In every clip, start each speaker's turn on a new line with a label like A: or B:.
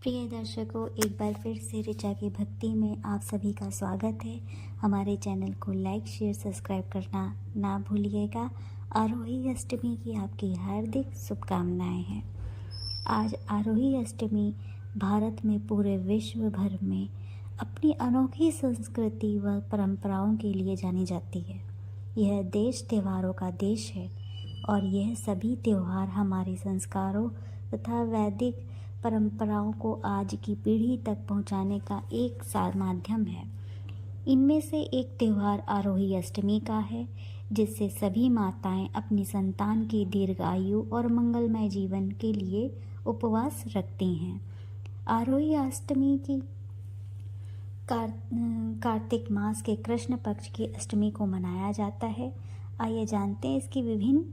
A: प्रिय दर्शकों, एक बार फिर से ऋचा की भक्ति में आप सभी का स्वागत है। हमारे चैनल को लाइक शेयर सब्सक्राइब करना ना भूलिएगा। आरोही अष्टमी की आपकी हार्दिक शुभकामनाएं हैं। आज आरोही अष्टमी भारत में पूरे विश्व भर में अपनी अनोखी संस्कृति व परंपराओं के लिए जानी जाती है। यह देश त्योहारों का देश है और यह सभी त्योहार हमारे संस्कारों तथा वैदिक परंपराओं को आज की पीढ़ी तक पहुंचाने का एक माध्यम है। इनमें से एक त्यौहार आरोही अष्टमी का है, जिससे सभी माताएं अपनी संतान की दीर्घायु और मंगलमय जीवन के लिए उपवास रखती हैं। आरोही अष्टमी की कार्तिक मास के कृष्ण पक्ष की अष्टमी को मनाया जाता है। आइए जानते हैं इसकी विभिन्न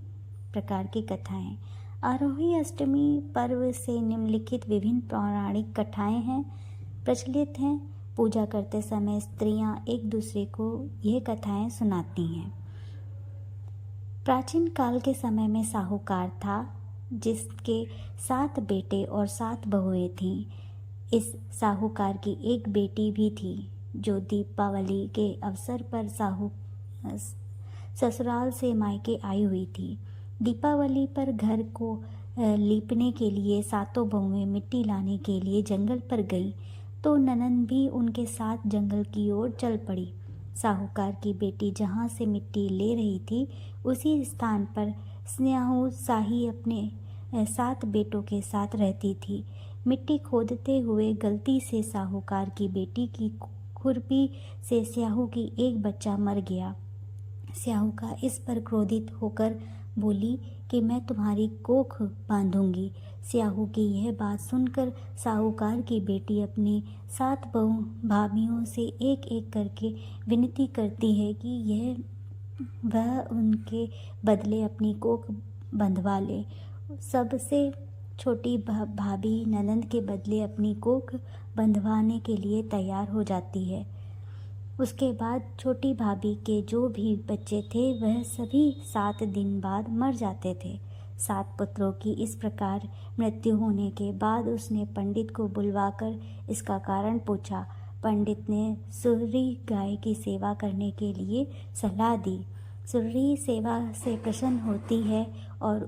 A: प्रकार की कथाएं। आरोही अष्टमी पर्व से निम्नलिखित विभिन्न पौराणिक कथाएं हैं प्रचलित हैं। पूजा करते समय स्त्रियां एक दूसरे को यह कथाएं सुनाती हैं। प्राचीन काल के समय में साहूकार था, जिसके 7 बेटे और 7 बहुएं थीं। इस साहूकार की एक बेटी भी थी, जो दीपावली के अवसर पर ससुराल से मायके आई हुई थी। दीपावली पर घर को लीपने के लिए 7 बहुएं मिट्टी लाने के लिए जंगल पर गई, तो ननंद भी उनके साथ जंगल की ओर चल पड़ी। साहूकार की बेटी जहाँ से मिट्टी ले रही थी, उसी स्थान पर स्नेहू शाही अपने 7 बेटों के साथ रहती थी। मिट्टी खोदते हुए गलती से साहूकार की बेटी की खुरपी से स्याहू की एक बच्चा मर गया। स्याहूकार इस पर क्रोधित होकर बोली कि मैं तुम्हारी कोख बांधूंगी। स्याहू की यह बात सुनकर साहूकार की बेटी अपनी 7 भाभियों से एक एक करके विनती करती है कि वह उनके बदले अपनी कोख बंधवा ले। सबसे छोटी भाभी ननंद के बदले अपनी कोख बंधवाने के लिए तैयार हो जाती है। उसके बाद छोटी भाभी के जो भी बच्चे थे, वह सभी 7 दिन बाद मर जाते थे। 7 पुत्रों की इस प्रकार मृत्यु होने के बाद उसने पंडित को बुलवाकर इसका कारण पूछा। पंडित ने सुररी गाय की सेवा करने के लिए सलाह दी। सुररी सेवा से प्रसन्न होती है और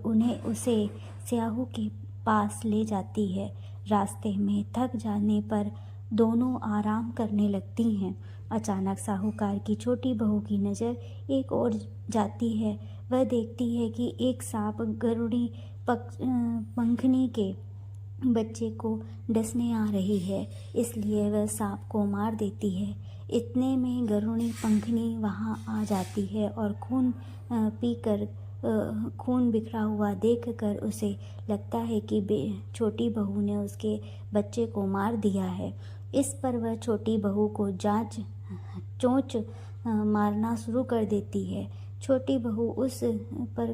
A: उसे स्याहू के पास ले जाती है। रास्ते में थक जाने पर दोनों आराम करने लगती हैं। अचानक साहूकार की छोटी बहू की नज़र एक और जाती है। वह देखती है कि एक सांप गरुड़ी पंखनी के बच्चे को डसने आ रही है, इसलिए वह सांप को मार देती है। इतने में गरुड़ी पंखनी वहां आ जाती है और खून बिखरा हुआ देखकर उसे लगता है कि छोटी बहू ने उसके बच्चे को मार दिया है। इस पर वह छोटी बहू को चोंच मारना शुरू कर देती है। छोटी बहू उस पर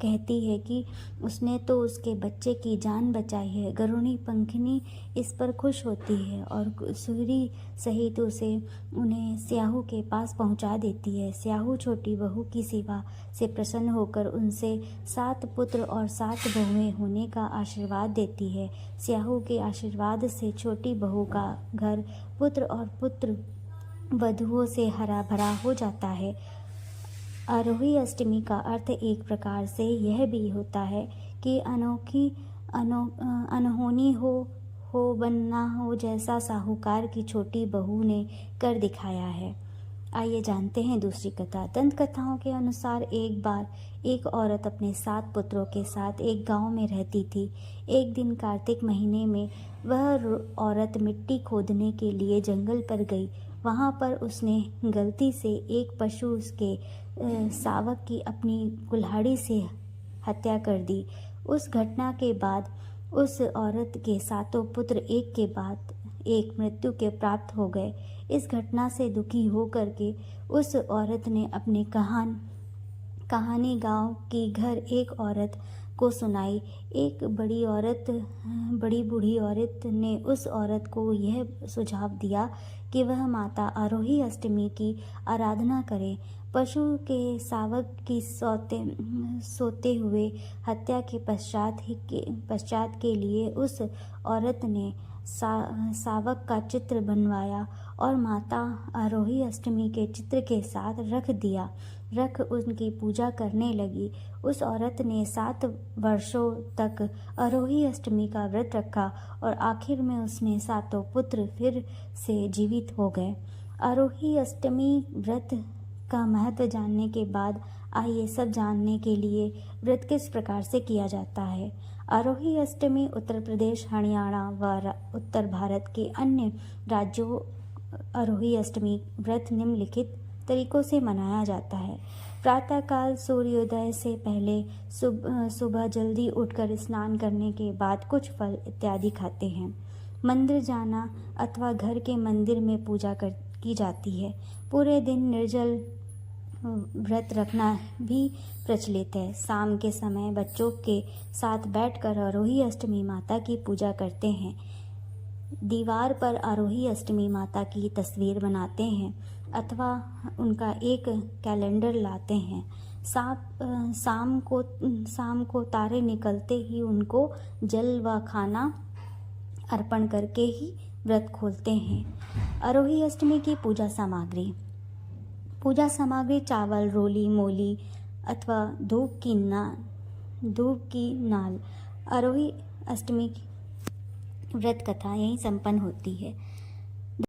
A: कहती है कि उसने तो उसके बच्चे की जान बचाई है। गरुड़ी पंखनी इस पर खुश होती है और सुरी सहित उन्हें स्याहू के पास पहुंचा देती है। स्याहू छोटी बहू की सेवा से प्रसन्न होकर उनसे 7 पुत्र और 7 बहुएं होने का आशीर्वाद देती है। स्याहू के आशीर्वाद से छोटी बहू का घर पुत्र और पुत्र वधुओं से हरा भरा हो जाता है। आरोही अष्टमी का अर्थ एक प्रकार से यह भी होता है कि अनहोनी हो बनना हो, जैसा साहूकार की छोटी बहू ने कर दिखाया है। आइए जानते हैं दूसरी कथा। दंत कथाओं के अनुसार एक बार एक औरत अपने 7 पुत्रों के साथ एक गांव में रहती थी। एक दिन कार्तिक महीने में वह औरत मिट्टी खोदने के लिए जंगल पर गई। वहां पर उसने गलती से एक पशु उसके शावक की अपनी कुल्हाड़ी से हत्या कर दी। उस घटना के बाद उस औरत के 7 पुत्र एक के बाद एक मृत्यु के प्राप्त हो गए। इस घटना से दुखी होकर के उस औरत ने अपनी कहानी गांव की घर एक औरत को सुनाई। एक बड़ी बूढ़ी औरत ने उस औरत को यह सुझाव दिया कि वह माता आरोही अष्टमी की आराधना करे। पशु के शावक की सोते हुए हत्या के पश्चात के लिए उस औरत ने सावक का चित्र बनवाया और माता आरोही अष्टमी के चित्र के साथ रख उनकी पूजा करने लगी। उस औरत ने 7 वर्षों तक आरोही अष्टमी का व्रत रखा और आखिर में उसमें 7 पुत्र फिर से जीवित हो गए। आरोही अष्टमी व्रत का महत्व जानने के बाद आइए सब जानने के लिए व्रत किस प्रकार से किया जाता है। आरोही अष्टमी उत्तर प्रदेश, हरियाणा व उत्तर भारत के अन्य राज्यों आरोही अष्टमी व्रत निम्नलिखित तरीकों से मनाया जाता है। प्रातःकाल सूर्योदय से पहले सुबह जल्दी उठकर स्नान करने के बाद कुछ फल इत्यादि खाते हैं। मंदिर जाना अथवा घर के मंदिर में पूजा की जाती है। पूरे दिन निर्जल व्रत रखना भी प्रचलित है। शाम के समय बच्चों के साथ बैठकर आरोही अष्टमी माता की पूजा करते हैं। दीवार पर आरोही अष्टमी माता की तस्वीर बनाते हैं अथवा उनका एक कैलेंडर लाते हैं। शाम को तारे निकलते ही उनको जल व खाना अर्पण करके ही व्रत खोलते हैं। आरोही अष्टमी की पूजा सामग्री चावल, रोली, मोली अथवा धूप की नाल। आरोही अष्टमी व्रत कथा यहीं संपन्न होती है।